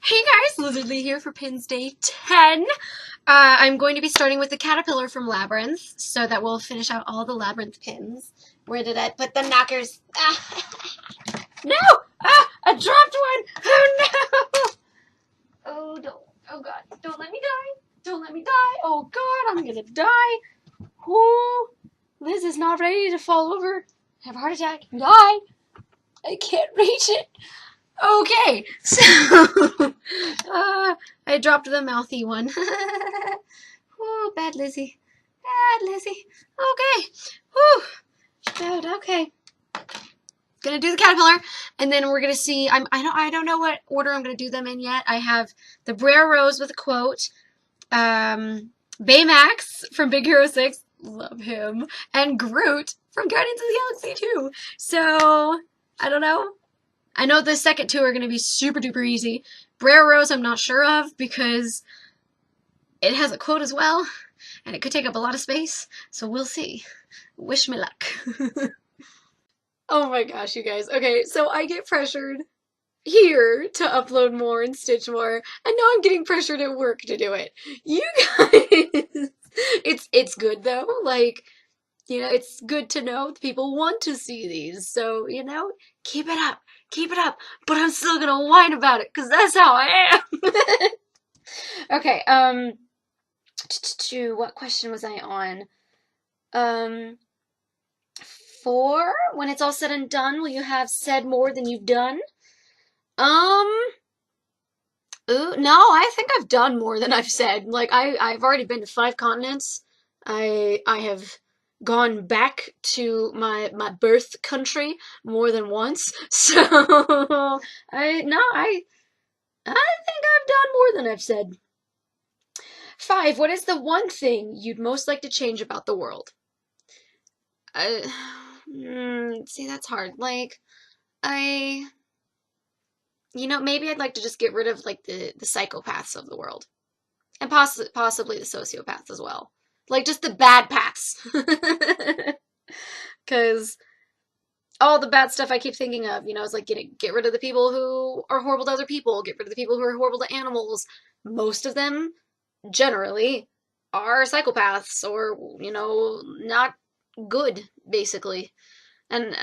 Hey guys, Lizardly here for Pins Day 10. I'm going to be starting with the caterpillar from Labyrinth, so that we'll finish out all the Labyrinth pins. Where did I put the knockers? No! I dropped one! Oh no! Oh no. Oh god, don't let me die. Don't let me die. Oh god, I'm gonna die. Ooh, Liz is not ready to fall over. Have a heart attack. Die. I can't reach it. Okay, so I dropped the mouthy one. Oh, bad Lizzie. Bad Lizzie. Okay. Whew. Good, okay. Gonna do the caterpillar, and then we're gonna see. I don't know what order I'm gonna do them in yet. I have the Brer Rose with a quote, Baymax from Big Hero 6, love him, and Groot from Guardians of the Galaxy 2. So I don't know. I know the second two are going to be super duper easy. Brer Rose I'm not sure of because it has a quote as well, and it could take up a lot of space, so we'll see. Wish me luck. Oh my gosh, you guys. Okay, so I get pressured here to upload more and stitch more, and now I'm getting pressured at work to do it. You guys, it's good though. Like, you know, it's good to know people want to see these, so, you know, keep it up. Keep it up, but I'm still gonna whine about it, because that's how I am. Okay, what question was I on? 4, when it's all said and done, will you have said more than you've done? Ooh, no, I think I've done more than I've said. Like, I've already been to 5 continents. I have gone back to my birth country more than once. So I think I've done more than I've said. 5, what is the one thing you'd most like to change about the world? See, that's hard. Like, maybe I'd like to just get rid of, like, the psychopaths of the world. And possibly the sociopaths as well. Like, just the bad paths. Because all the bad stuff I keep thinking of, is like get rid of the people who are horrible to other people, get rid of the people who are horrible to animals. Most of them, generally, are psychopaths or, not good, basically. And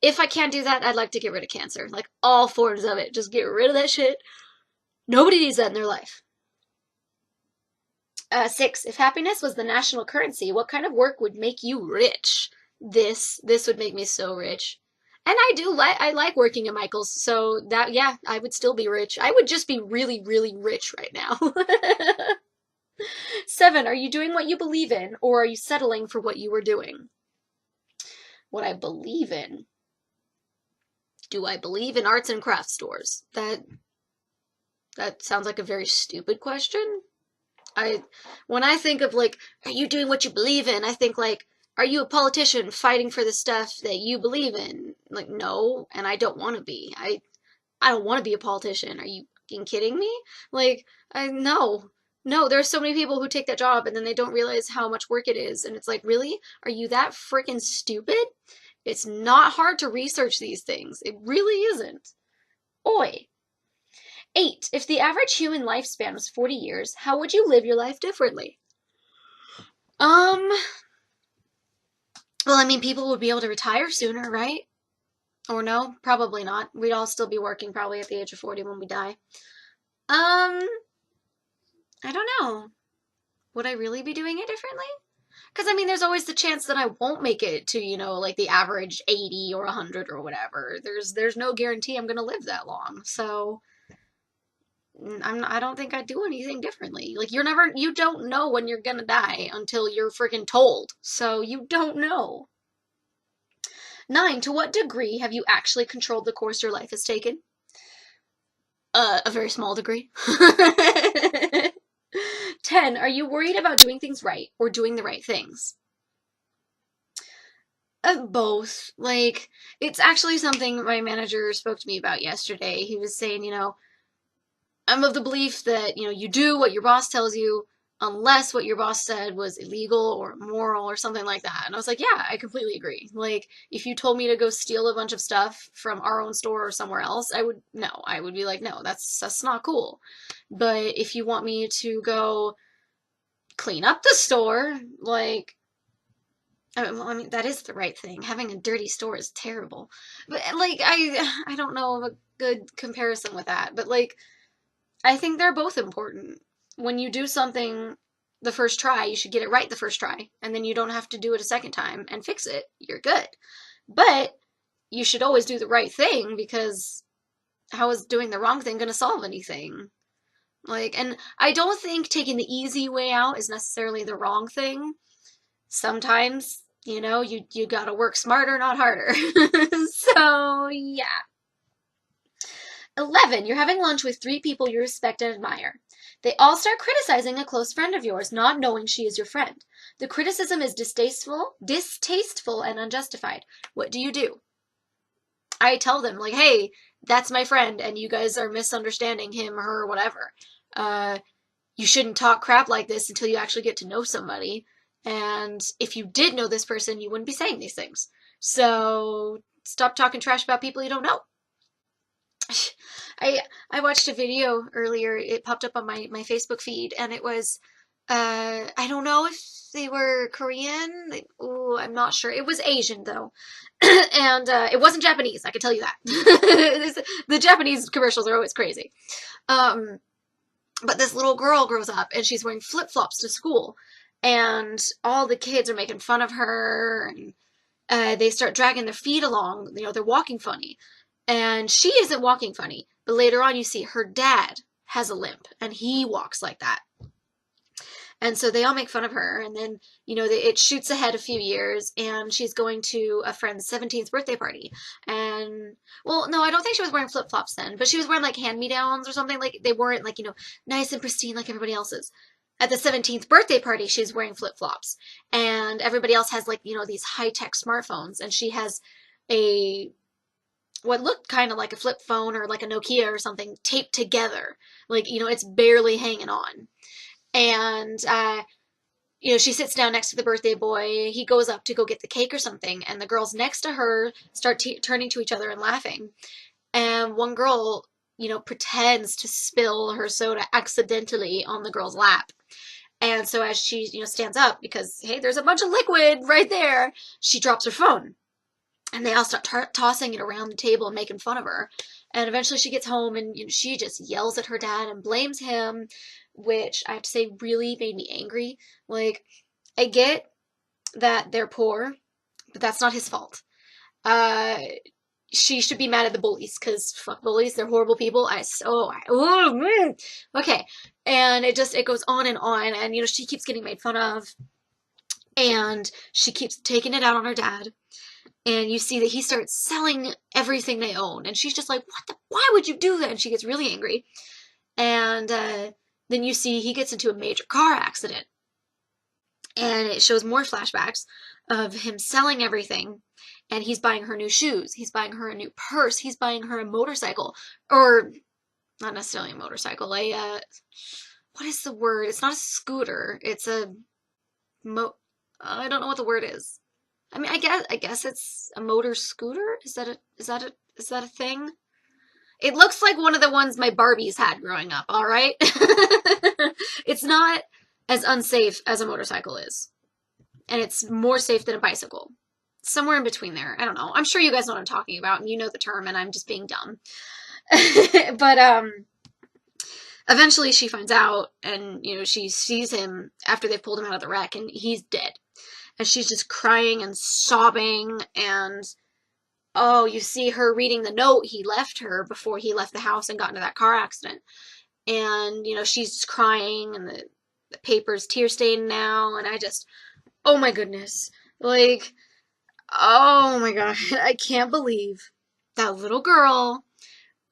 if I can't do that, I'd like to get rid of cancer. Like, all forms of it. Just get rid of that shit. Nobody needs that in their life. 6, if happiness was the national currency, what kind of work would make you rich? This would make me so rich. And I like working at Michael's, so that, yeah, I would still be rich. I would just be really, really rich right now. 7, are you doing what you believe in, or are you settling for what you were doing? What I believe in. Do I believe in arts and crafts stores? That sounds like a very stupid question. When I think of, like, are you doing what you believe in, I think, like, are you a politician fighting for the stuff that you believe in? Like, no, and I don't want to be. I don't want to be a politician. Are you fucking kidding me? Like, no. No, there are so many people who take that job and then they don't realize how much work it is. And it's like, really? Are you that freaking stupid? It's not hard to research these things. It really isn't. Oi. 8, if the average human lifespan was 40 years, how would you live your life differently? Well, I mean, people would be able to retire sooner, right? Or no? Probably not. We'd all still be working probably at the age of 40 when we die. I don't know. Would I really be doing it differently? Because, I mean, there's always the chance that I won't make it to, like the average 80 or 100 or whatever. There's no guarantee I'm going to live that long. So I don't think I'd do anything differently. Like, you don't know when you're gonna die until you're freaking told. So you don't know. 9, to what degree have you actually controlled the course your life has taken? A very small degree. 10, are you worried about doing things right or doing the right things? Both. Like, it's actually something my manager spoke to me about yesterday. He was saying, I'm of the belief that, you do what your boss tells you, unless what your boss said was illegal or immoral or something like that. And I was like, yeah, I completely agree. Like, if you told me to go steal a bunch of stuff from our own store or somewhere else, I would be like, no, that's not cool. But if you want me to go clean up the store, like, I mean, that is the right thing. Having a dirty store is terrible. But like, I don't know of a good comparison with that. But like, I think they're both important. When you do something the first try, you should get it right the first try, and then you don't have to do it a second time and fix it. You're good. But you should always do the right thing, because how is doing the wrong thing going to solve anything? Like, and I don't think taking the easy way out is necessarily the wrong thing. Sometimes, you gotta work smarter, not harder. So, yeah. 11. You're having lunch with 3 people you respect and admire. They all start criticizing a close friend of yours, not knowing she is your friend. The criticism is distasteful and unjustified. What do? I tell them, like, hey, that's my friend, and you guys are misunderstanding him, her, whatever. You shouldn't talk crap like this until you actually get to know somebody. And if you did know this person, you wouldn't be saying these things. So stop talking trash about people you don't know. I watched a video earlier. It popped up on my Facebook feed, and it was, I don't know if they were Korean. Ooh, I'm not sure. It was Asian, though. And it wasn't Japanese, I can tell you that. The Japanese commercials are always crazy. But this little girl grows up, and she's wearing flip-flops to school. And all the kids are making fun of her, and they start dragging their feet along. They're walking funny. And she isn't walking funny, but later on you see her dad has a limp, and he walks like that. And so they all make fun of her, and then, it shoots ahead a few years, and she's going to a friend's 17th birthday party. And, well, no, I don't think she was wearing flip-flops then, but she was wearing, like, hand-me-downs or something. Like, they weren't, like, nice and pristine like everybody else's. At the 17th birthday party, she's wearing flip-flops, and everybody else has, like, these high-tech smartphones, and she has what looked kind of like a flip phone or like a Nokia or something taped together. Like, it's barely hanging on. And, she sits down next to the birthday boy. He goes up to go get the cake or something, and the girls next to her start turning to each other and laughing. And one girl, pretends to spill her soda accidentally on the girl's lap. And so as she, stands up, because, hey, there's a bunch of liquid right there, she drops her phone. And they all start tossing it around the table and making fun of her. And eventually she gets home, and she just yells at her dad and blames him, which I have to say really made me angry. Like, I get that they're poor, but that's not his fault. She should be mad at the bullies, because fuck bullies, they're horrible people. Okay. And it goes on, and she keeps getting made fun of, and she keeps taking it out on her dad. And you see that he starts selling everything they own. And she's just like, why would you do that? And she gets really angry. And then you see he gets into a major car accident. And it shows more flashbacks of him selling everything. And he's buying her new shoes. He's buying her a new purse. He's buying her a motorcycle. Or, not necessarily a motorcycle. What is the word? It's not a scooter. It's I don't know what the word is. I mean, I guess it's a motor scooter. Is that a thing? It looks like one of the ones my Barbies had growing up. All right, it's not as unsafe as a motorcycle is, and it's more safe than a bicycle. Somewhere in between there. I don't know. I'm sure you guys know what I'm talking about, and you know the term, and I'm just being dumb. But eventually she finds out, and she sees him after they've pulled him out of the wreck, and he's dead. And she's just crying and sobbing, and, oh, you see her reading the note he left her before he left the house and got into that car accident. And, she's just crying, and the paper's tear-stained now, and oh my goodness. Like, oh my god, I can't believe that little girl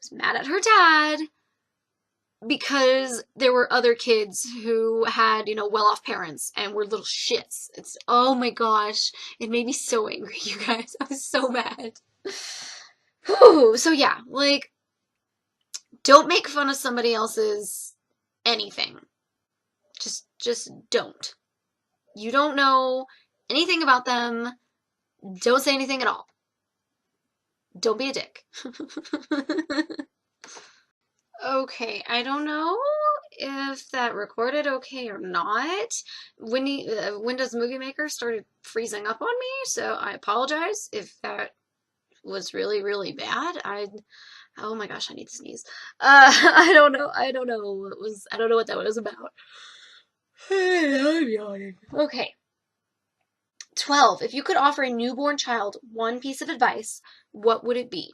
was mad at her dad because there were other kids who had, well-off parents and were little shits. Oh my gosh, it made me so angry, you guys. I was so mad. Whew. So yeah, like, don't make fun of somebody else's anything. Just don't. You don't know anything about them. Don't say anything at all. Don't be a dick. Okay, I don't know if that recorded okay or not. Windows Movie Maker started freezing up on me, so I apologize if that was really, really bad. Oh my gosh, I need to sneeze. I don't know. I don't know what that was about. I'm yawning. Okay. 12. If you could offer a newborn child one piece of advice, what would it be?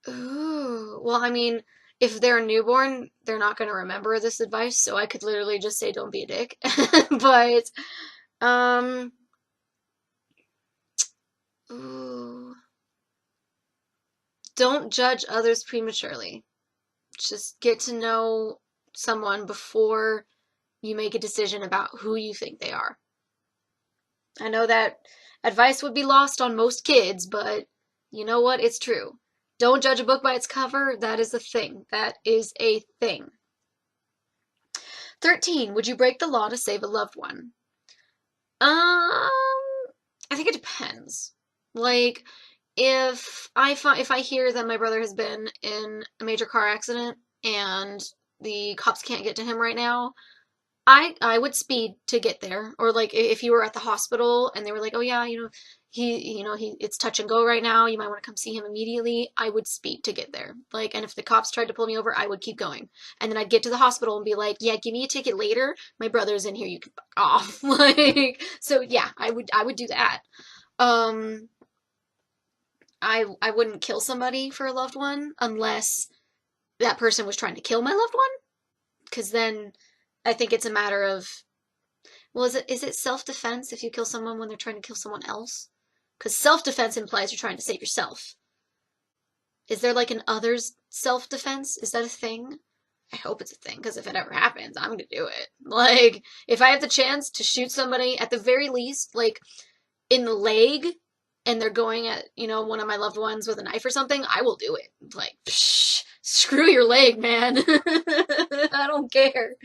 Ooh, well, I mean, if they're newborn, they're not going to remember this advice, so I could literally just say don't be a dick. But, um, ooh, don't judge others prematurely. Just get to know someone before you make a decision about who you think they are. I know that advice would be lost on most kids, but you know what? It's true. Don't judge a book by its cover. That is a thing. That is a thing. 13. Would you break the law to save a loved one? I think it depends. Like, if I hear that my brother has been in a major car accident and the cops can't get to him right now, I would speed to get there. Or like if you were at the hospital and they were like, "Oh yeah, he it's touch and go right now. You might want to come see him immediately." I would speed to get there. Like, and if the cops tried to pull me over, I would keep going. And then I'd get to the hospital and be like, "Yeah, give me a ticket later. My brother's in here. You can fuck off." Like, so yeah, I would do that. Um, I wouldn't kill somebody for a loved one unless that person was trying to kill my loved one, because then I think it's a matter of, well, is it self-defense if you kill someone when they're trying to kill someone else? Because self-defense implies you're trying to save yourself. Is there like an others self-defense? Is that a thing? I hope it's a thing, because if it ever happens, I'm gonna do it. Like, if I have the chance to shoot somebody, at the very least, like, in the leg, and they're going at, one of my loved ones with a knife or something, I will do it. Like, psh, screw your leg, man. I don't care.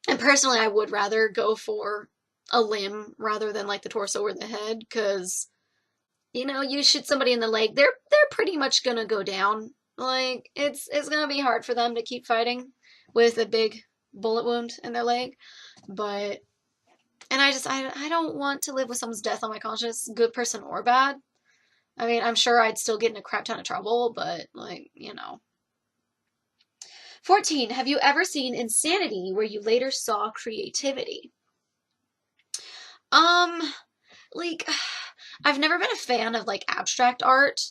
And personally, I would rather go for a limb rather than like the torso or the head, because you shoot somebody in the leg, they're pretty much gonna go down. Like, it's gonna be hard for them to keep fighting with a big bullet wound in their leg. But and I don't want to live with someone's death on my conscience, good person or bad. I mean, I'm sure I'd still get in a crap ton of trouble, but like, 14. Have you ever seen insanity where you later saw creativity? Um, like, I've never been a fan of like abstract art.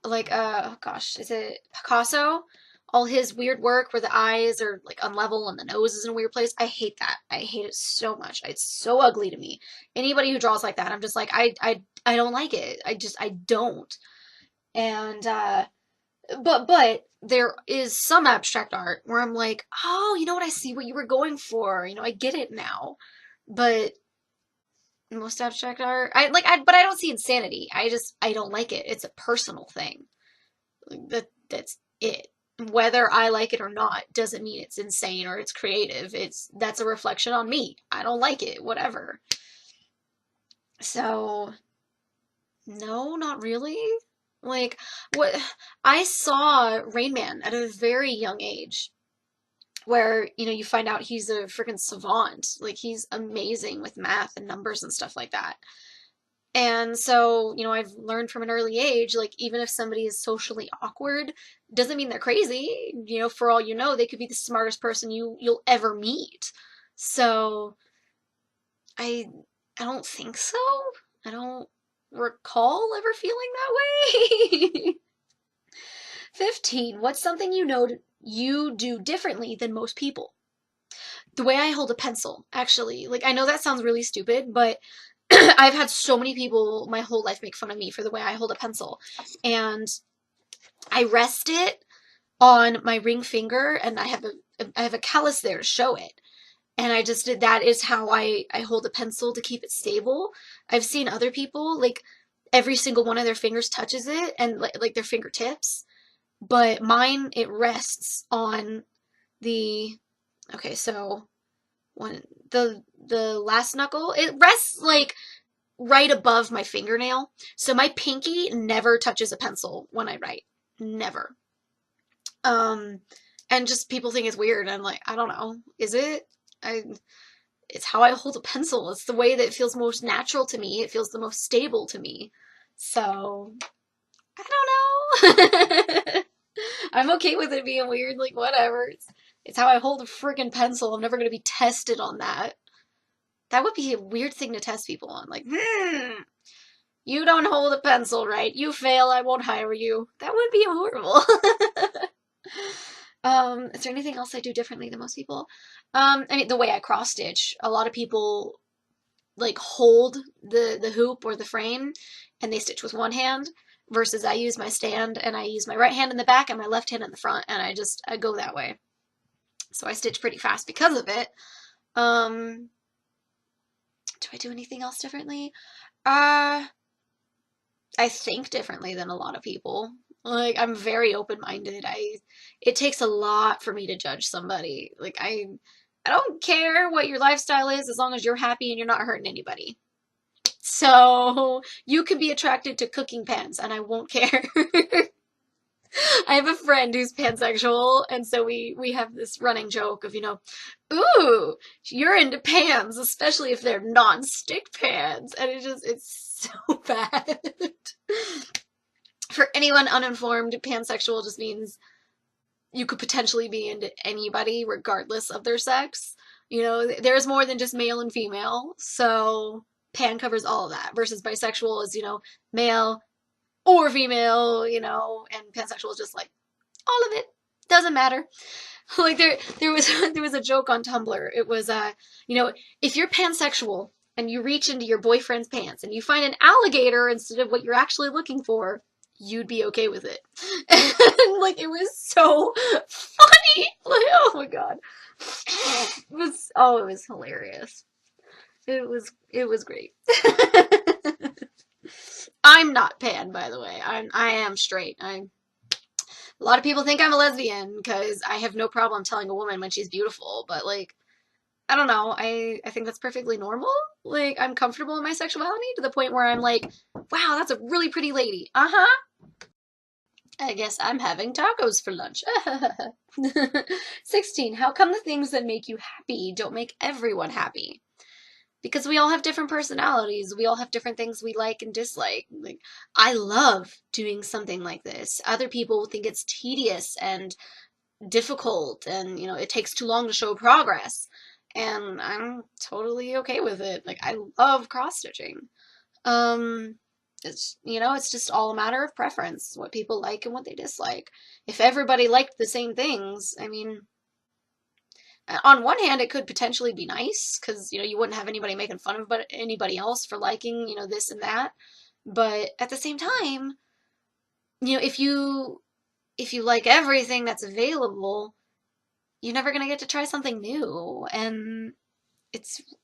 Like, oh gosh, is it Picasso? All his weird work where the eyes are like unlevel and the nose is in a weird place. I hate that. I hate it so much. It's so ugly to me. Anybody who draws like that, I'm just like, I don't like it. I don't. And but there is some abstract art where I'm like, oh, you know what? I see what you were going for. I get it now. But most abstract art, but I don't see insanity. I don't like it. It's a personal thing. That's it. Whether I like it or not doesn't mean it's insane or it's creative. That's a reflection on me. I don't like it. Whatever. So, no, not really. Like, what I saw Rain Man at a very young age, where, you find out he's a freaking savant. Like, he's amazing with math and numbers and stuff like that. And so, I've learned from an early age, like, even if somebody is socially awkward, doesn't mean they're crazy. For all you know, they could be the smartest person you'll ever meet. So, I I don't think so. I don't recall ever feeling that way. 15. What's something you do differently than most people? The way I hold a pencil, actually. Like, I know that sounds really stupid, but I've had so many people my whole life make fun of me for the way I hold a pencil. And I rest it on my ring finger, and I have a callus there to show it. And I just did that is how I hold a pencil to keep it stable. I've seen other people, like, every single one of their fingers touches it, and like their fingertips. But mine, it rests on the Okay, so one the last knuckle, it rests like right above my fingernail. So my pinky never touches a pencil when I write. Never. Um, and just people think it's weird. I'm like, I don't know. Is it? I it's how I hold a pencil. It's the way that it feels most natural to me. It feels the most stable to me. So, I don't know. I'm okay with it being weird, like whatever. It's how I hold a freaking pencil. I'm never gonna be tested on that. That would be a weird thing to test people on. Like, you don't hold a pencil right. You fail, I won't hire you. That would be horrible. Is there anything else I do differently than most people? I mean, the way I cross stitch. A lot of people like hold the hoop or the frame and they stitch with one hand versus I use my stand and I use my right hand in the back and my left hand in the front and I go that way. So I stitch pretty fast because of it. Do I do anything else differently? I think differently than a lot of people. Like I'm very open-minded. It takes a lot for me to judge somebody. Like I don't care what your lifestyle is as long as you're happy and you're not hurting anybody. So you can be attracted to cooking pans and I won't care. I have a friend who's pansexual, and so we have this running joke of, ooh, you're into pans, especially if they're non-stick pans. And it's so bad. For anyone uninformed, pansexual just means you could potentially be into anybody regardless of their sex. There's more than just male and female, so pan covers all of that. Versus bisexual is, male or female, and pansexual is just like all of it. Doesn't matter. Like there was a joke on Tumblr. It was if you're pansexual and you reach into your boyfriend's pants and you find an alligator instead of what you're actually looking for, you'd be okay with it. And like it was so funny. Like, oh my god. It was hilarious. It was great. I'm not pan, by the way. I am straight. A lot of people think I'm a lesbian because I have no problem telling a woman when she's beautiful, but like I don't know. I think that's perfectly normal. Like I'm comfortable in my sexuality to the point where I'm like, wow, that's a really pretty lady. Uh-huh. I guess I'm having tacos for lunch. 16. How come the things that make you happy don't make everyone happy? Because we all have different personalities. We all have different things we like and dislike. Like, I love doing something like this. Other people think it's tedious and difficult and, it takes too long to show progress. And I'm totally okay with it. Like, I love cross-stitching. It's just all a matter of preference, what people like and what they dislike. If everybody liked the same things, I mean, on one hand, it could potentially be nice because, you wouldn't have anybody making fun of anybody else for liking, this and that. But at the same time, if you like everything that's available, you're never going to get to try something new. And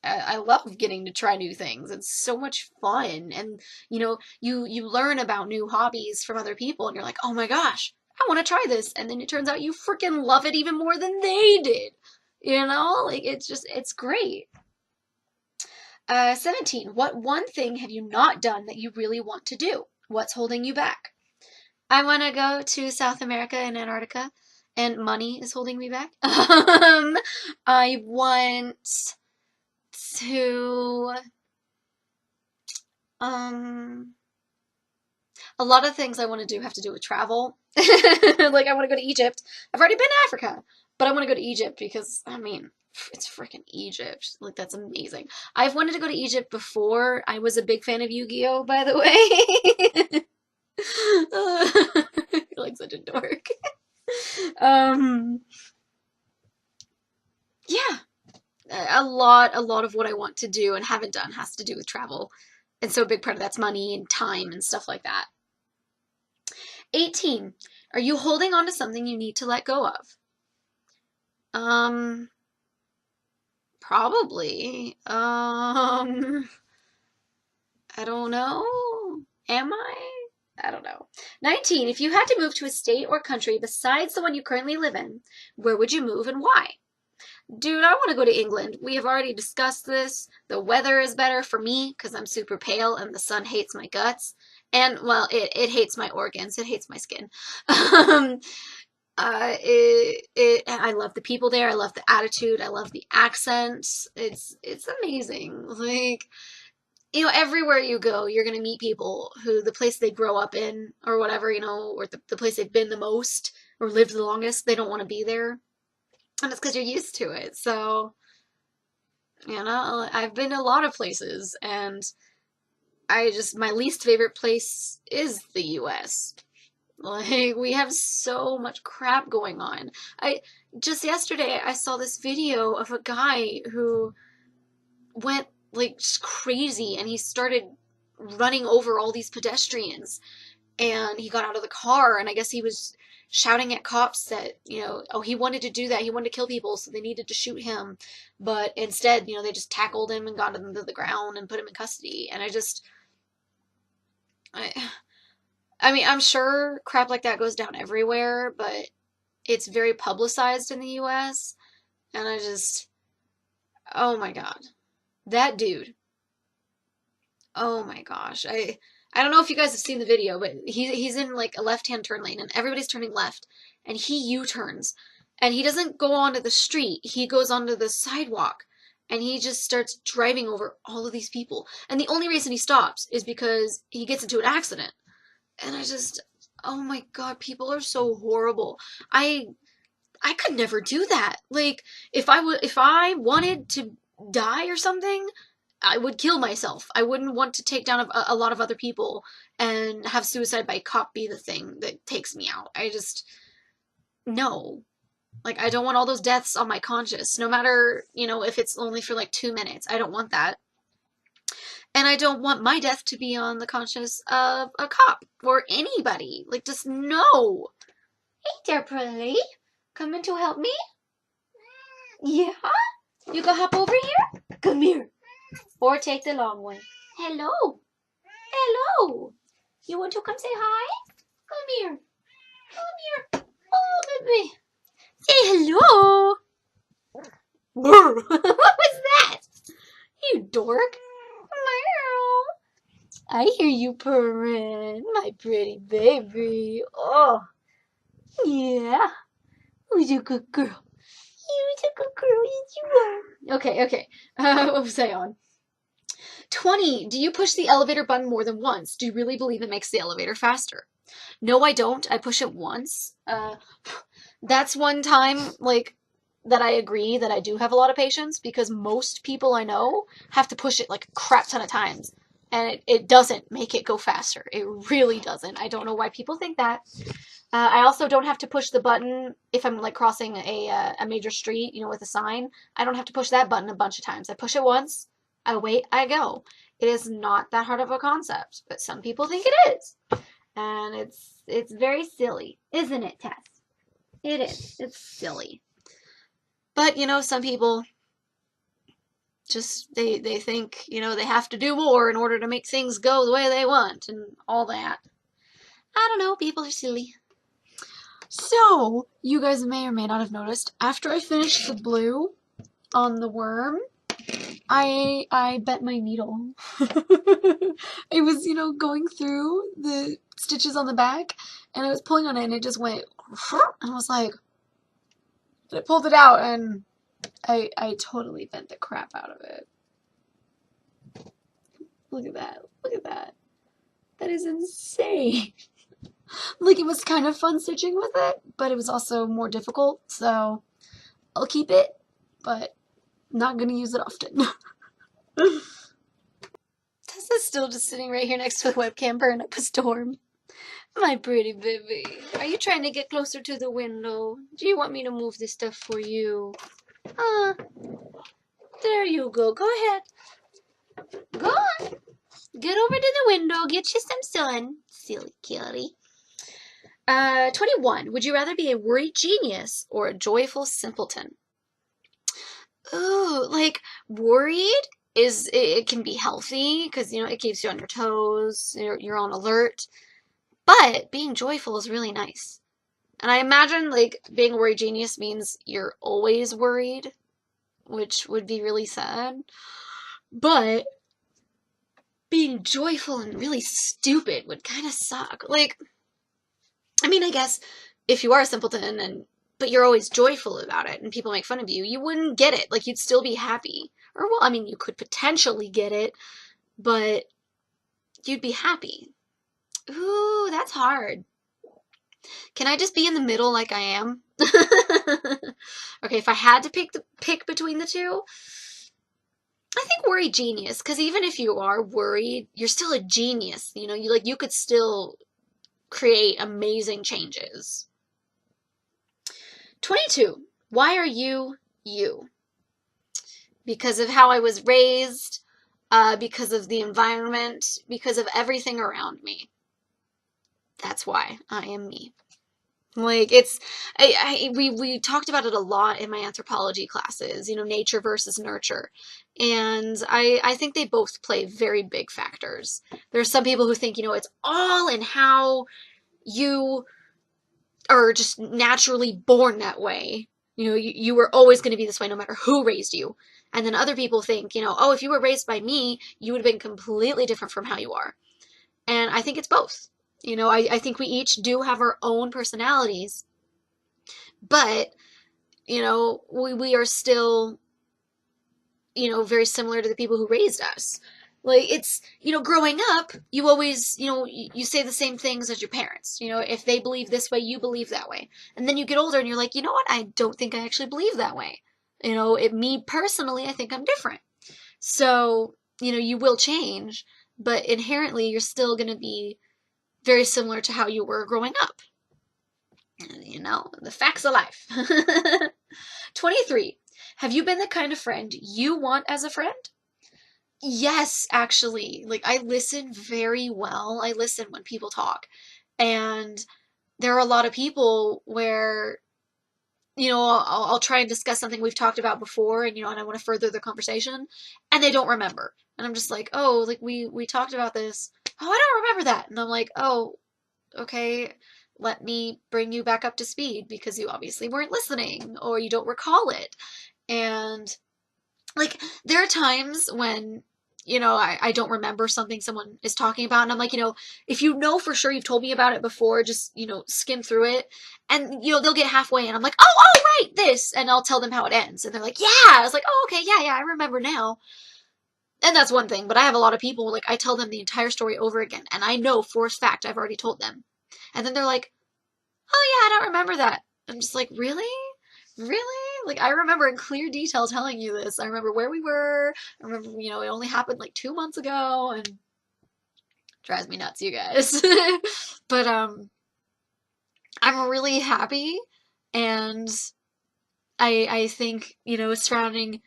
I love getting to try new things. It's so much fun. And, you learn about new hobbies from other people and you're like, oh my gosh, I want to try this. And then it turns out you freaking love it even more than they did. Like it's great. 17. What one thing have you not done that you really want to do? What's holding you back? I want to go to South America and Antarctica, and money is holding me back. I want to, a lot of things I want to do have to do with travel. Like I want to go to Egypt. I've already been to Africa, but I want to go to Egypt because, I mean, it's freaking Egypt. Like, that's amazing. I've wanted to go to Egypt before. I was a big fan of Yu-Gi-Oh, by the way. Like such a dork. Yeah. A lot of what I want to do and haven't done has to do with travel. And so a big part of that's money and time and stuff like that. 18. Are you holding on to something you need to let go of? Probably. I don't know. Am I? I don't know. 19. If you had to move to a state or country besides the one you currently live in, where would you move and why? Dude, I want to go to England. We have already discussed this. The weather is better for me because I'm super pale and the sun hates my guts. And, well, it hates my organs. It hates my skin. Um, I love the people there. I love the attitude. I love the accents. It's amazing. Like, you know, everywhere you go, you're gonna meet people who the place they grow up in or whatever, you know, or the place they've been the most or lived the longest, they don't want to be there. And it's because you're used to it. So, you know, I've been to a lot of places and my least favorite place is the US. Like, we have so much crap going on. Just yesterday, I saw this video of a guy who went, like, just crazy and he started running over all these pedestrians. And he got out of the car and I guess he was shouting at cops that, you know, oh, he wanted to do that. He wanted to kill people, so they needed to shoot him. But instead, you know, they just tackled him and got him to the ground and put him in custody. And I, I mean, I'm sure crap like that goes down everywhere, but it's very publicized in the US. And oh my God. That dude. Oh my gosh. I don't know if you guys have seen the video, but he's in like a left-hand turn lane and everybody's turning left and he U-turns and he doesn't go onto the street. He goes onto the sidewalk and he just starts driving over all of these people. And the only reason he stops is because he gets into an accident. And oh my God, people are so horrible. I could never do that. Like, if I wanted to die or something, I would kill myself. I wouldn't want to take down a lot of other people and have suicide by cop be the thing that takes me out. No. Like, I don't want all those deaths on my conscience, no matter, you know, if it's only for like 2 minutes. I don't want that. And I don't want my death to be on the conscience of a cop or anybody. Like, just no. Hey there, Pearly. Coming to help me? Yeah? You go hop over here? Come here. Or take the long way. Hello. Hello. You want to come say hi? Come here. Come here. Oh, baby. Say hello. What was that? You dork. Meow. I hear you purring, my pretty baby. Oh, yeah. Who's a good girl? You're a good girl, yes you are. Okay. What was I on? 20. Do you push the elevator button more than once? Do you really believe it makes the elevator faster? No, I don't. I push it once. That's one time, like, that I agree that I do have a lot of patience because most people I know have to push it like a crap ton of times. And it doesn't make it go faster. It really doesn't. I don't know why people think that. I also don't have to push the button if I'm like crossing a major street, you know, with a sign. I don't have to push that button a bunch of times. I push it once, I wait, I go. It is not that hard of a concept, but some people think it is. And it's very silly, isn't it, Tess? It is. It's silly. But, you know, some people just, they think, you know, they have to do more in order to make things go the way they want and all that. I don't know, people are silly. So, you guys may or may not have noticed, after I finished the blue on the worm, I bent my needle. I was, you know, going through the stitches on the back, and I was pulling on it, and it just went, and I was like, I pulled it out, and I totally bent the crap out of it. Look at that. Look at that. That is insane. Like, it was kind of fun stitching with it, but it was also more difficult, so I'll keep it, but not gonna use it often. Tessa's still just sitting right here next to the webcam, burning up a storm. My pretty baby, are you trying to get closer to the window? Do you want me to move this stuff for you? There you go. Go ahead. Go on. Get over to the window. Get you some sun. Silly kitty. 21. Would you rather be a worried genius or a joyful simpleton? Ooh, like, worried it can be healthy because, you know, it keeps you on your toes, you're on alert. But being joyful is really nice. And I imagine, like, being a worry genius means you're always worried, which would be really sad. But being joyful and really stupid would kind of suck. Like, I mean, I guess if you are a simpleton but you're always joyful about it and people make fun of you, you wouldn't get it. Like, you'd still be happy. Or, well, I mean, you could potentially get it, but you'd be happy. Ooh, that's hard. Can I just be in the middle like I am? Okay, if I had to pick between the two, I think worry genius, because even if you are worried, you're still a genius. You know, you could still create amazing changes. 22. Why are you you? Because of how I was raised, because of the environment, because of everything around me. That's why I am me. Like, we talked about it a lot in my anthropology classes, you know, nature versus nurture. And I think they both play very big factors. There are some people who think, you know, it's all in how you are just naturally born that way. You know, you were always going to be this way no matter who raised you. And then other people think, you know, oh, if you were raised by me, you would have been completely different from how you are. And I think it's both. You know, I think we each do have our own personalities, but, you know, we are still, you know, very similar to the people who raised us. Like, it's, you know, growing up, you always, you know, you say the same things as your parents. You know, if they believe this way, you believe that way. And then you get older and you're like, you know what? I don't think I actually believe that way. You know, me personally, I think I'm different. So, you know, you will change, but inherently you're still going to be very similar to how you were growing up. You know, the facts of life. 23. Have you been the kind of friend you want as a friend? Yes, actually. Like, I listen very well. I listen when people talk. And there are a lot of people where, you know, I'll try and discuss something we've talked about before, and, you know, and I want to further the conversation, and they don't remember. And I'm just like, oh, like, we talked about this. Oh, I don't remember that. And I'm like, oh, okay, let me bring you back up to speed because you obviously weren't listening or you don't recall it. And, like, there are times when, you know, I don't remember something someone is talking about, and I'm like, you know, if you know for sure you've told me about it before, just, you know, skim through it, and, you know, they'll get halfway, and I'm like, oh, right, this, and I'll tell them how it ends, and they're like, yeah, I was like, oh, okay, yeah, I remember now. And that's one thing, but I have a lot of people, like, I tell them the entire story over again, and I know for a fact I've already told them. And then they're like, oh yeah, I don't remember that. I'm just like, really? Really? Like, I remember in clear detail telling you this. I remember where we were. I remember, you know, it only happened like 2 months ago, and it drives me nuts, you guys. But, I'm really happy, and I think, you know, surrounding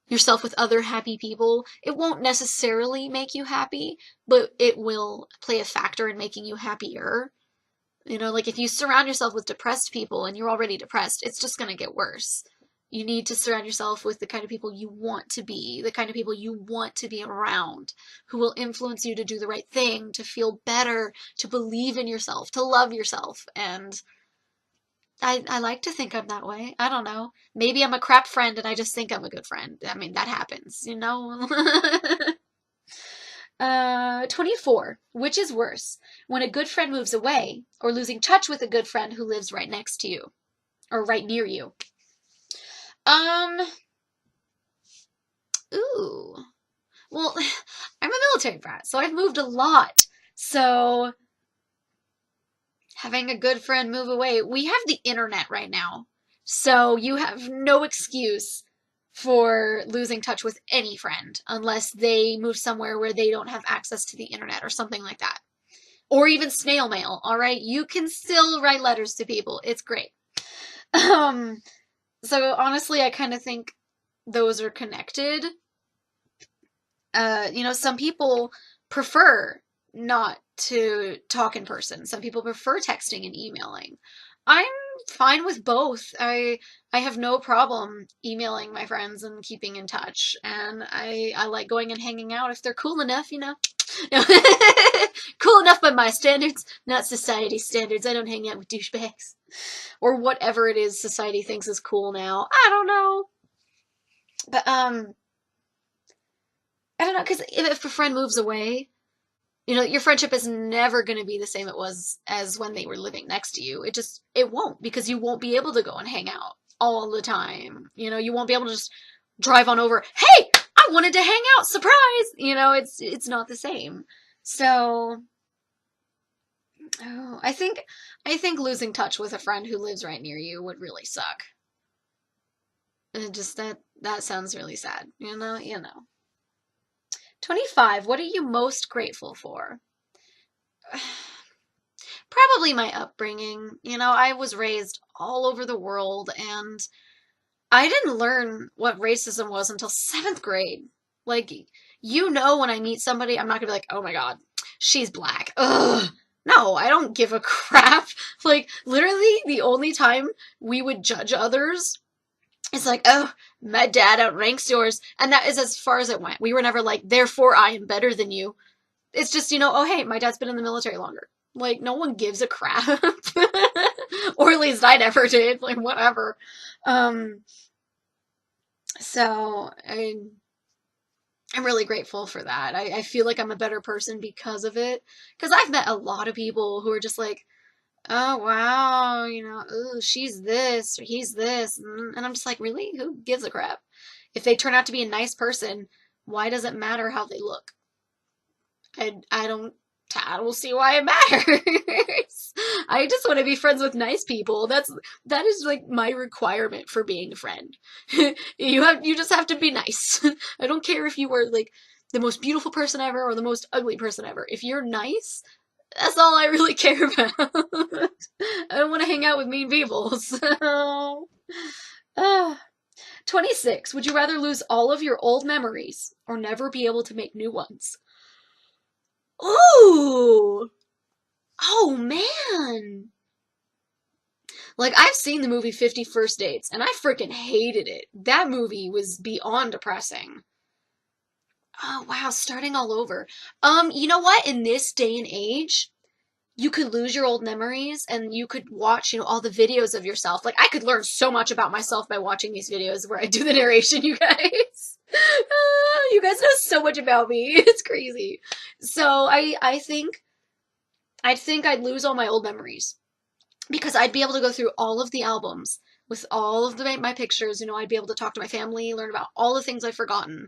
yourself with other happy people, it won't necessarily make you happy, but it will play a factor in making you happier. You know, like, if you surround yourself with depressed people and you're already depressed, it's just going to get worse. You need to surround yourself with the kind of people you want to be, the kind of people you want to be around, who will influence you to do the right thing, to feel better, to believe in yourself, to love yourself. And I like to think I'm that way. I don't know. Maybe I'm a crap friend and I just think I'm a good friend. I mean, that happens, you know? 24. Which is worse? When a good friend moves away, or losing touch with a good friend who lives right next to you, or right near you? Ooh. Well, I'm a military brat, so I've moved a lot. So, having a good friend move away, we have the internet right now. So, you have no excuse for losing touch with any friend unless they move somewhere where they don't have access to the internet or something like that. Or even snail mail, all right? You can still write letters to people. It's great. So honestly, I kind of think those are connected. You know, some people prefer not to talk in person. Some people prefer texting and emailing. I'm fine with both. I have no problem emailing my friends and keeping in touch, and I like going and hanging out if they're cool enough, you know. Cool enough by my standards, not society standards. I don't hang out with douchebags. Or whatever it is society thinks is cool now. I don't know. But, I don't know, because if a friend moves away, you know, your friendship is never going to be the same it was as when they were living next to you. It won't, because you won't be able to go and hang out all the time. You know, you won't be able to just drive on over, hey, I wanted to hang out, surprise! You know, it's not the same. So, oh, I think losing touch with a friend who lives right near you would really suck. Just that sounds really sad. You know. 25. What are you most grateful for? Probably my upbringing. You know, I was raised all over the world, and I didn't learn what racism was until 7th grade. Like, you know, when I meet somebody, I'm not gonna be like, oh my God, she's black. Ugh. No, I don't give a crap. Like, literally, the only time we would judge others is like, oh, my dad outranks yours. And that is as far as it went. We were never like, therefore I am better than you. It's just, you know, oh, hey, my dad's been in the military longer. Like, no one gives a crap. Or at least I never did. Like, whatever. Um, so, I'm really grateful for that. I feel like I'm a better person because of it. Because I've met a lot of people who are just like, oh, wow, you know, ooh, she's this, or he's this. And I'm just like, really? Who gives a crap? If they turn out to be a nice person, why does it matter how they look? I don't see why it matters. I just want to be friends with nice people. That is like my requirement for being a friend. You just have to be nice. I don't care if you were like the most beautiful person ever or the most ugly person ever. If you're nice, that's all I really care about. I don't want to hang out with mean people. So, uh, 26. Would you rather lose all of your old memories or never be able to make new ones? Ooh! Oh, man! Like, I've seen the movie 50 First Dates, and I freaking hated it. That movie was beyond depressing. Oh, wow, starting all over. You know what? In this day and age, you could lose your old memories and you could watch, you know, all the videos of yourself. Like, I could learn so much about myself by watching these videos where I do the narration, you guys. You guys know so much about me. It's crazy. So I think I'd lose all my old memories because I'd be able to go through all of the albums with all of my pictures. You know, I'd be able to talk to my family, learn about all the things I've forgotten.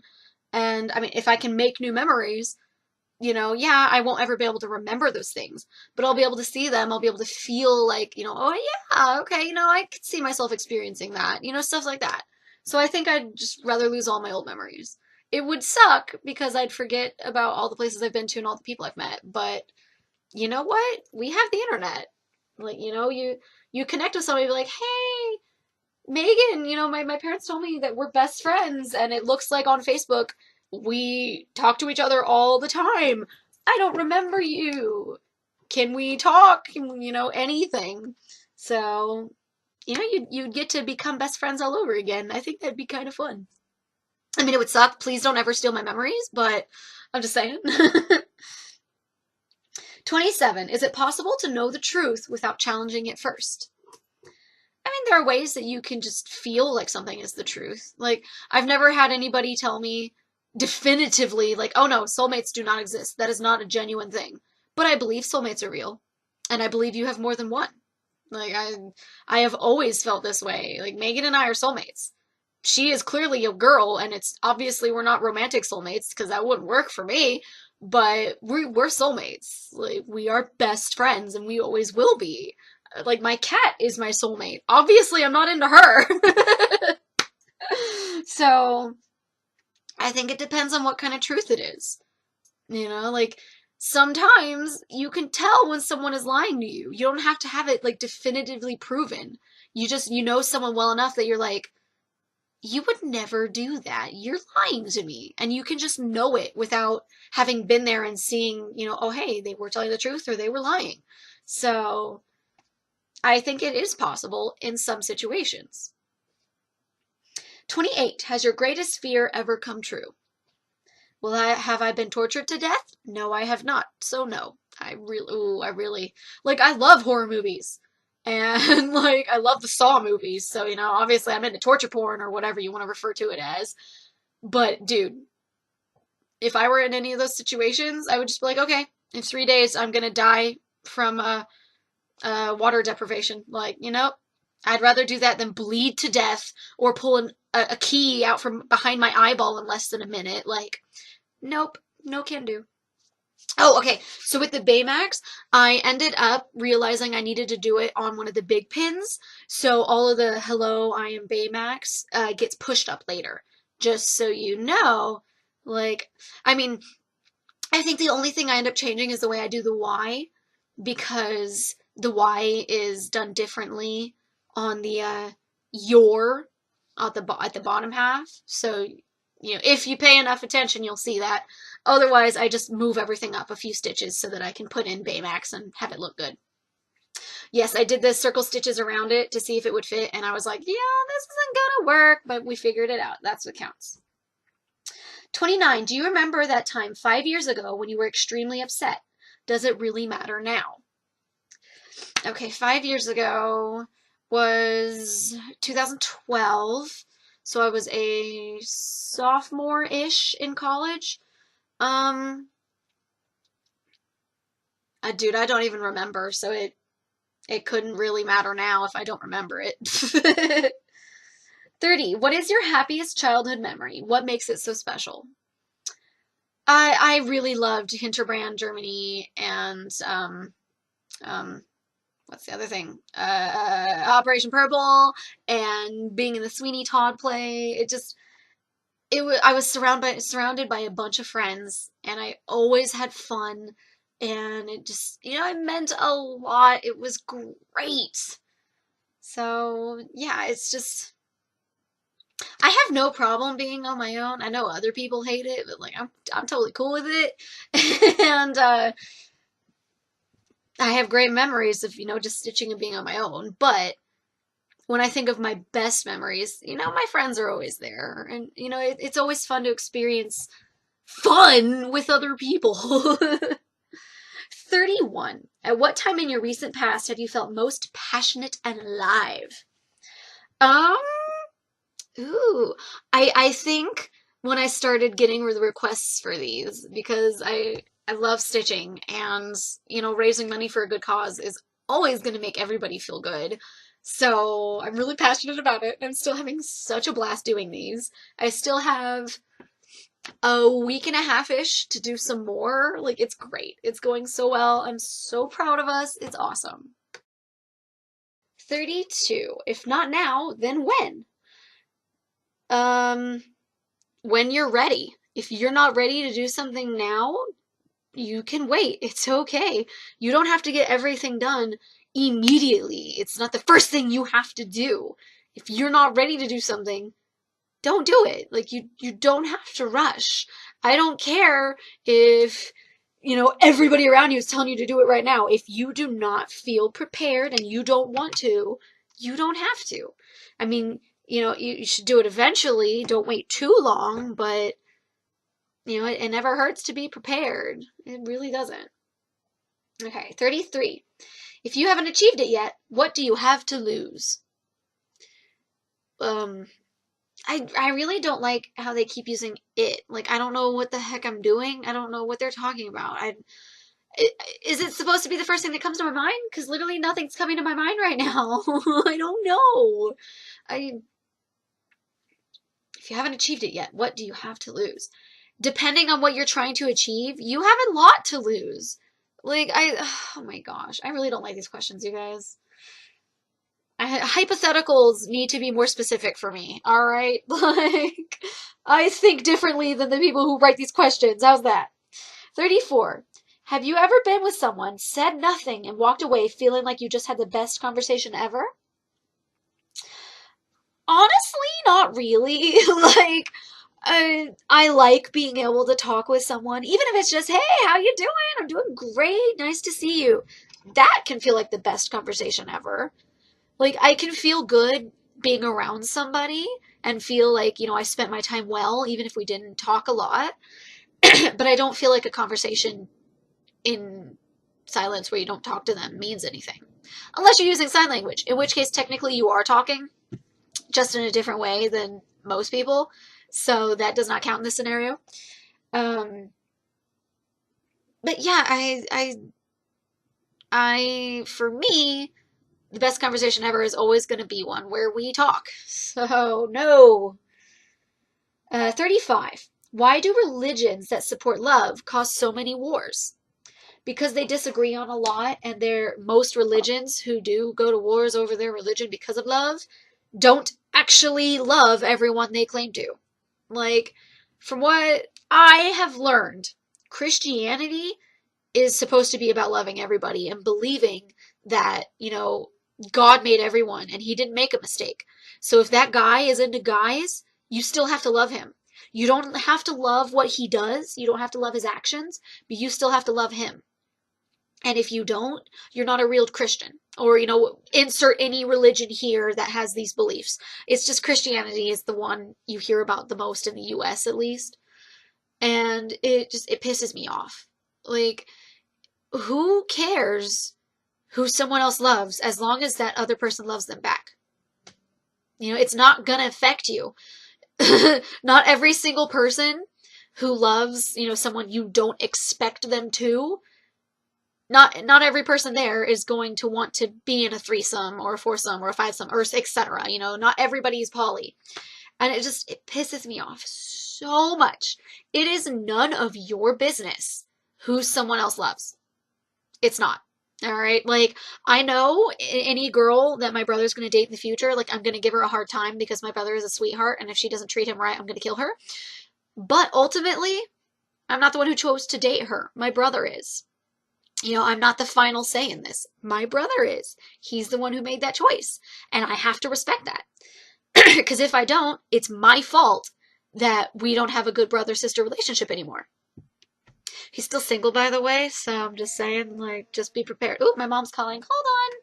And I mean, if I can make new memories, you know, yeah, I won't ever be able to remember those things, but I'll be able to see them. I'll be able to feel like, you know, oh yeah, okay, you know, I could see myself experiencing that, you know, stuff like that. So I think I'd just rather lose all my old memories. It would suck because I'd forget about all the places I've been to and all the people I've met, but you know what? We have the internet. Like, you know, you connect with somebody, be like, hey, Megan, you know, my parents told me that we're best friends, and it looks like on Facebook we talk to each other all the time. I don't remember you. Can we talk? You know, anything. So, you know, you'd get to become best friends all over again. I think that'd be kind of fun. I mean, it would suck. Please don't ever steal my memories, but I'm just saying. 27. Is it possible to know the truth without challenging it first? I mean, there are ways that you can just feel like something is the truth. Like, I've never had anybody tell me definitively, like, oh no, soulmates do not exist. That is not a genuine thing. But I believe soulmates are real. And I believe you have more than one. Like, I have always felt this way. Like, Megan and I are soulmates. She is clearly a girl, and it's obviously we're not romantic soulmates, because that wouldn't work for me. But we're soulmates. Like, we are best friends, and we always will be. Like, my cat is my soulmate. Obviously, I'm not into her. So, I think it depends on what kind of truth it is. You know, like, sometimes you can tell when someone is lying to you. You don't have to have it, like, definitively proven. You know someone well enough that you're like, you would never do that. You're lying to me. And you can just know it without having been there and seeing, you know, oh, hey, they were telling the truth or they were lying. So, I think it is possible in some situations. 28. Has your greatest fear ever come true? Well, have I been tortured to death? No, I have not. So no. I really, like, I love horror movies. And, like, I love the Saw movies. So, obviously I'm into torture porn or whatever you want to refer to it as. But, dude, if I were in any of those situations, I would just be like, okay, in 3 days I'm gonna die from water deprivation. Like, I'd rather do that than bleed to death or pull a key out from behind my eyeball in less than a minute. Like, nope, no can do. Oh, okay. So with the Baymax, I ended up realizing I needed to do it on one of the big pins. So all of the "Hello, I am Baymax" gets pushed up later. Just so you know, like, I mean, I think the only thing I end up changing is the way I do the Y, because the Y is done differently on the your at the bottom half. So, if you pay enough attention, you'll see that. Otherwise, I just move everything up a few stitches so that I can put in Baymax and have it look good. Yes, I did the circle stitches around it to see if it would fit, and I was like, yeah, this isn't gonna work, but we figured it out. That's what counts. 29. Do you remember that time 5 years ago when you were extremely upset? Does it really matter now? Okay, 5 years ago was 2012, so I was a sophomore-ish in college. Dude, I don't even remember, so it couldn't really matter now if I don't remember it. 30. What is your happiest childhood memory? What makes it so special? I really loved Hinterbrand, Germany, and what's the other thing? Operation Purple, and being in the Sweeney Todd play. I was surrounded by a bunch of friends, and I always had fun, and it just, it meant a lot. It was great. So, yeah, it's just, I have no problem being on my own. I know other people hate it, but, like, I'm totally cool with it. And I have great memories of, just stitching and being on my own. But when I think of my best memories, my friends are always there. And, it's always fun to experience fun with other people. 31. At what time in your recent past have you felt most passionate and alive? I think when I started getting the requests for these, because I love stitching, and, raising money for a good cause is always going to make everybody feel good. So I'm really passionate about it. I'm still having such a blast doing these. I still have a week and a half-ish to do some more. Like, it's great. It's going so well. I'm so proud of us. It's awesome. 32. If not now, then when? When you're ready. If you're not ready to do something now, you can wait. It's okay. You don't have to get everything done immediately. It's not the first thing you have to do. If you're not ready to do something, don't do it. Like, you don't have to rush. I don't care if, everybody around you is telling you to do it right now. If you do not feel prepared and you don't want to, you don't have to. I mean, you should do it eventually. Don't wait too long, but, it never hurts to be prepared. It really doesn't. Okay, 33. If you haven't achieved it yet, what do you have to lose? I really don't like how they keep using it. Like, I don't know what the heck I'm doing. I don't know what they're talking about. Is it supposed to be the first thing that comes to my mind? Because literally nothing's coming to my mind right now. I don't know. If you haven't achieved it yet, what do you have to lose? Depending on what you're trying to achieve, you have a lot to lose. Like, oh my gosh. I really don't like these questions, you guys. Hypotheticals need to be more specific for me, alright? Like, I think differently than the people who write these questions. How's that? 34. Have you ever been with someone, said nothing, and walked away feeling like you just had the best conversation ever? Honestly, not really. Like, I like being able to talk with someone, even if it's just, hey, how you doing? I'm doing great. Nice to see you. that can feel like the best conversation ever. Like, I can feel good being around somebody and feel like, I spent my time well, even if we didn't talk a lot. But I don't feel like a conversation in silence where you don't talk to them means anything. Unless you're using sign language, in which case technically you are talking, just in a different way than most people. So that does not count in this scenario. But yeah, for me, the best conversation ever is always going to be one where we talk. So, no. 35. Why do religions that support love cause so many wars? Because they disagree on a lot, and most religions who do go to wars over their religion because of love don't actually love everyone they claim to. Like, from what I have learned, Christianity is supposed to be about loving everybody and believing that, God made everyone and he didn't make a mistake. So if that guy is into guys, you still have to love him. You don't have to love what he does. You don't have to love his actions, but you still have to love him. And if you don't, you're not a real Christian. Or, insert any religion here that has these beliefs. It's just Christianity is the one you hear about the most in the US, at least. And it pisses me off. Like, who cares who someone else loves as long as that other person loves them back? It's not gonna affect you. Not every single person who loves, someone you don't expect them to, not every person there is going to want to be in a threesome or a foursome or a fivesome or etc. Not everybody is poly. And it pisses me off so much. It is none of your business who someone else loves. It's not. All right. Like, I know any girl that my brother's going to date in the future, like, I'm going to give her a hard time because my brother is a sweetheart. And if she doesn't treat him right, I'm going to kill her. But ultimately, I'm not the one who chose to date her. My brother is. I'm not the final say in this. My brother is. He's the one who made that choice. And I have to respect that. Because if I don't, it's my fault that we don't have a good brother-sister relationship anymore. He's still single, by the way, so I'm just saying, like, just be prepared. Ooh, my mom's calling. Hold on.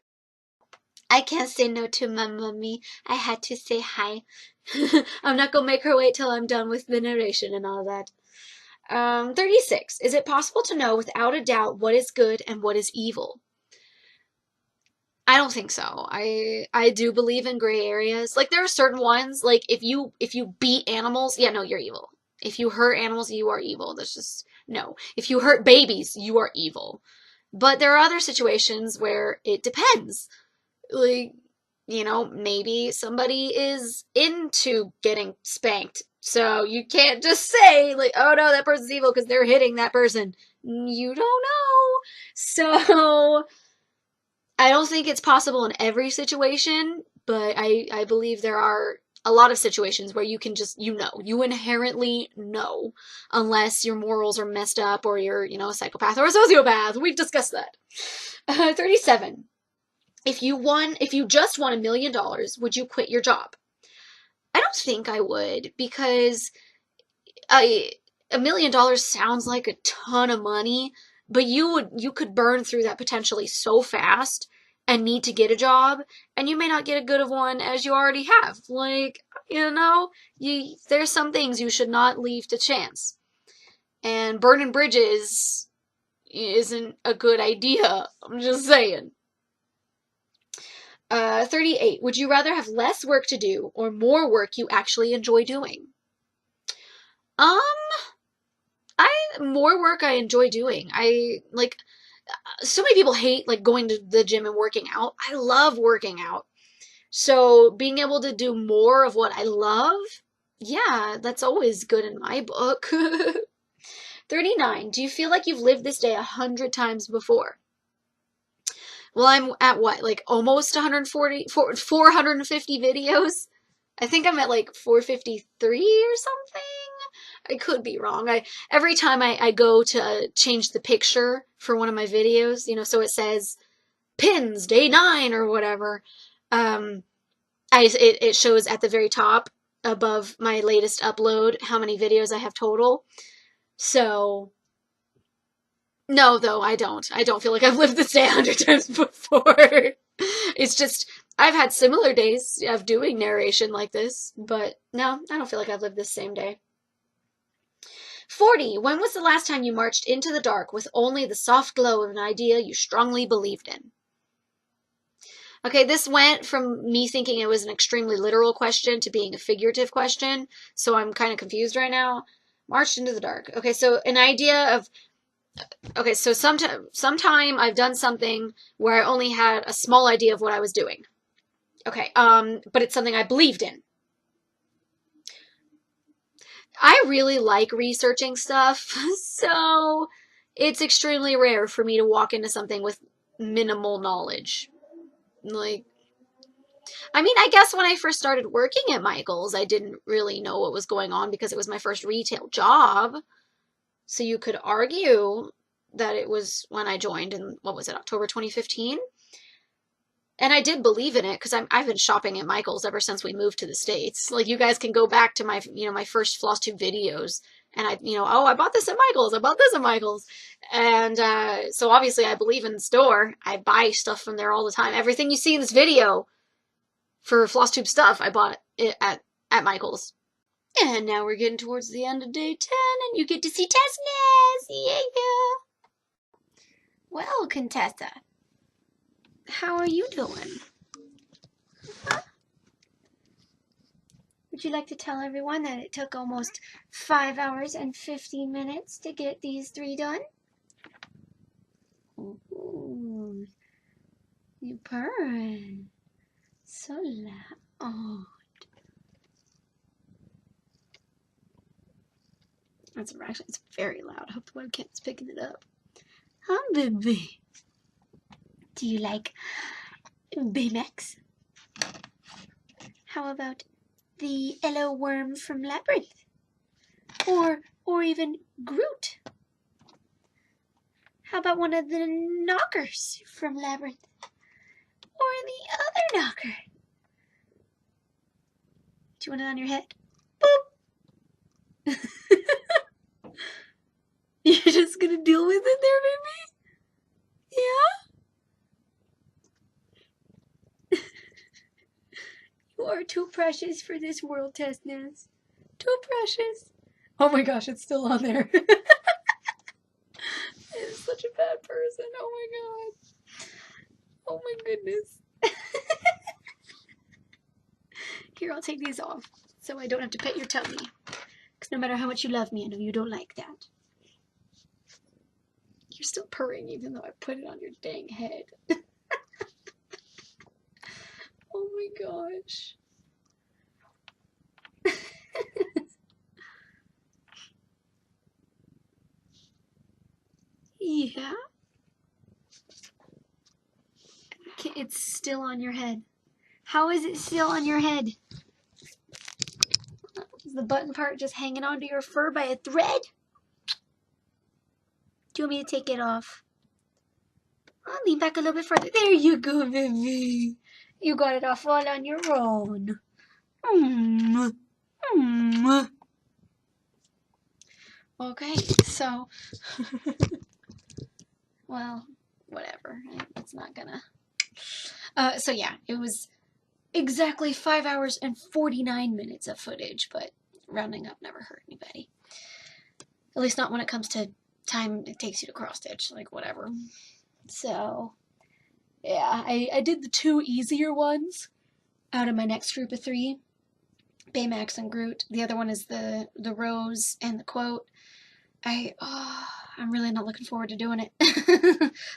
I can't say no to my mommy. I had to say hi. I'm not gonna make her wait till I'm done with the narration and all that. 36. Is it possible to know without a doubt what is good and what is evil? I don't think so. I do believe in gray areas. Like, there are certain ones, like, if you beat animals, yeah, no, you're evil. If you hurt animals, you are evil. That's just, no. If you hurt babies, you are evil. But there are other situations where it depends. Like, maybe somebody is into getting spanked. So you can't just say, like, oh no, that person's evil because they're hitting that person. You don't know. So I don't think it's possible in every situation, but I believe there are a lot of situations where you can just, you inherently know, unless your morals are messed up or you're, a psychopath or a sociopath. We've discussed that. 37. If you just won $1 million, would you quit your job? I don't think I would, because $1 million sounds like a ton of money, but you could burn through that potentially so fast and need to get a job, and you may not get as good of one as you already have. Like, there's some things you should not leave to chance. And burning bridges isn't a good idea. I'm just saying. 38. Would you rather have less work to do or more work you actually enjoy doing? More work I enjoy doing. So many people hate, like, going to the gym and working out. I love working out. So being able to do more of what I love, yeah, that's always good in my book. 39. Do you feel like you've lived this day 100 times before? Well, I'm at what, like, almost 450 videos? I think I'm at, like, 453 or something? I could be wrong. Every time I go to change the picture for one of my videos, so it says pins day 9 or whatever, it shows at the very top above my latest upload how many videos I have total. So No, though, I don't. I don't feel like I've lived this day 100 times before. It's just, I've had similar days of doing narration like this, but no, I don't feel like I've lived this same day. 40. When was the last time you marched into the dark with only the soft glow of an idea you strongly believed in? Okay, this went from me thinking it was an extremely literal question to being a figurative question, so I'm kind of confused right now. Marched into the dark. Okay, so an idea of, okay, so sometime I've done something where I only had a small idea of what I was doing. Okay, but it's something I believed in. I really like researching stuff, so it's extremely rare for me to walk into something with minimal knowledge. Like, I mean, I guess when I first started working at Michael's, I didn't really know what was going on because it was my first retail job. So you could argue that it was when I joined in, what was it, October 2015? And I did believe in it because I've been shopping at Michael's ever since we moved to the States. Like, you guys can go back to my, my first Flosstube videos, and oh, I bought this at Michael's. I bought this at Michael's. And so obviously I believe in the store. I buy stuff from there all the time. Everything you see in this video for Flosstube stuff, I bought it at Michael's. And now we're getting towards the end of day 10, and you get to see Tessness. Yeah. Well, Contessa, how are you doing? Huh? Would you like to tell everyone that it took almost 5 hours and 15 minutes to get these 3 done? Ooh, you purring so loud. It's very loud. I hope the webcam is picking it up. Huh, baby? Do you like Baymax? How about the yellow worm from Labyrinth? Or even Groot? How about one of the knockers from Labyrinth? Or the other knocker? Do you want it on your head? Boop! You're just gonna deal with it there, baby? Yeah? You are too precious for this world, Tessness. Too precious. Oh my gosh, it's still on there. I'm such a bad person. Oh my god. Oh my goodness. Here, I'll take these off so I don't have to pet your tummy. Because no matter how much you love me, I know you don't like that. You're still purring even though I put it on your dang head. Oh my gosh. Yeah? Okay, it's still on your head. How is it still on your head? Is the button part just hanging onto your fur by a thread? Do you want me to take it off? I'll lean back a little bit further. There you go, baby. You got it off all on your own. Okay, so... well, whatever. It's not gonna... so yeah, it was exactly 5 hours and 49 minutes of footage, but rounding up never hurt anybody. At least not when it comes to time it takes you to cross stitch, like whatever. So, yeah, I did the 2 easier ones out of my next group of 3. Baymax and Groot. The other one is the rose and the quote. I'm really not looking forward to doing it.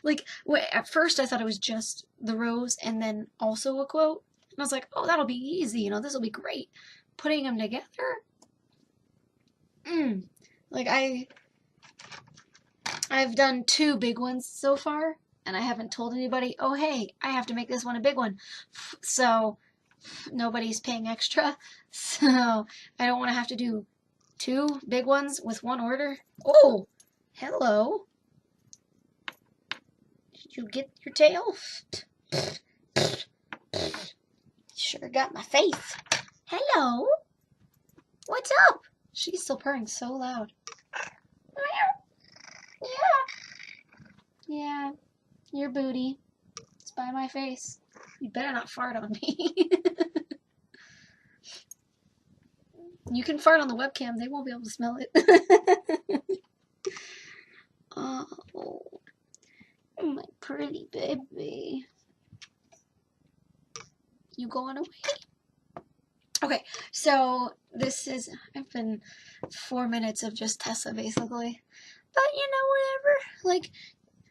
Like, at first I thought it was just the rose and then also a quote. And I was like, oh, that'll be easy, this will be great. Putting them together? Like, I've done 2 big ones so far, and I haven't told anybody, oh, hey, I have to make this one a big one. So, nobody's paying extra. So, I don't want to have to do 2 big ones with 1 order. Oh, hello. Did you get your tail? Sure got my face. Hello. What's up? She's still purring so loud. Yeah. Yeah, your booty. It's by my face. You better not fart on me. You can fart on the webcam, they won't be able to smell it. Oh, my pretty baby. You going away? Okay, so I've been 4 minutes of just Tessa, basically. But, whatever. Like,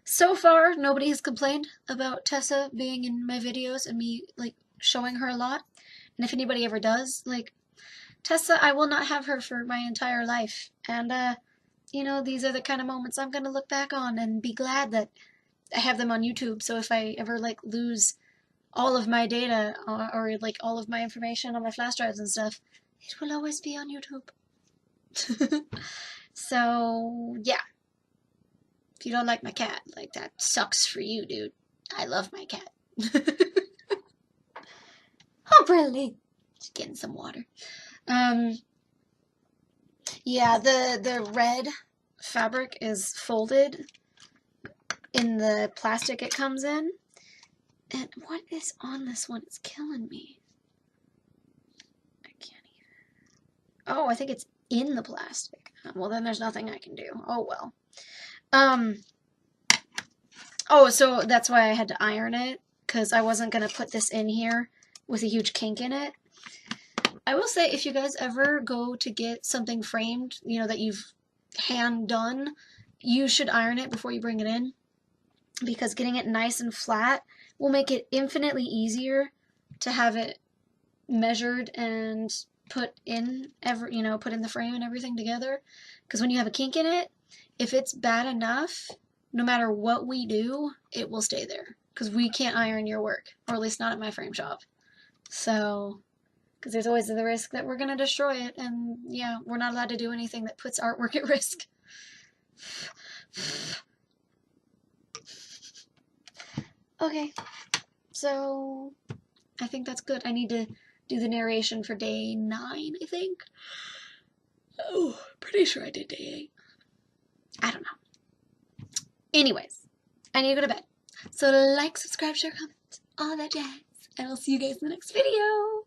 so far, nobody has complained about Tessa being in my videos and me, like, showing her a lot. And if anybody ever does, like, Tessa, I will not have her for my entire life. And, these are the kind of moments I'm going to look back on and be glad that I have them on YouTube. So if I ever, like, lose all of my data or like all of my information on my flash drives and stuff, it will always be on YouTube. So, yeah. If you don't like my cat, like, that sucks for you, dude. I love my cat. Oh, really? Just getting some water. Yeah, the red fabric is folded in the plastic it comes in. And what is on this one? It's killing me. I can't even. Oh, I think it's in the plastic. Well, then there's nothing I can do. Oh, well. Oh, so that's why I had to iron it, because I wasn't going to put this in here with a huge kink in it. I will say, if you guys ever go to get something framed, that you've hand done, you should iron it before you bring it in, because getting it nice and flat will make it infinitely easier to have it measured and put in the frame and everything together. Because when you have a kink in it, if it's bad enough, no matter what we do, it will stay there. Because we can't iron your work, or at least not at my frame shop. So, because there's always the risk that we're going to destroy it, and yeah, we're not allowed to do anything that puts artwork at risk. Okay, so I think that's good. I need to do the narration for day 9, I think. Oh, pretty sure I did day 8. I don't know. Anyways, I need to go to bed. So like, subscribe, share, comment, all that jazz. And I'll see you guys in the next video.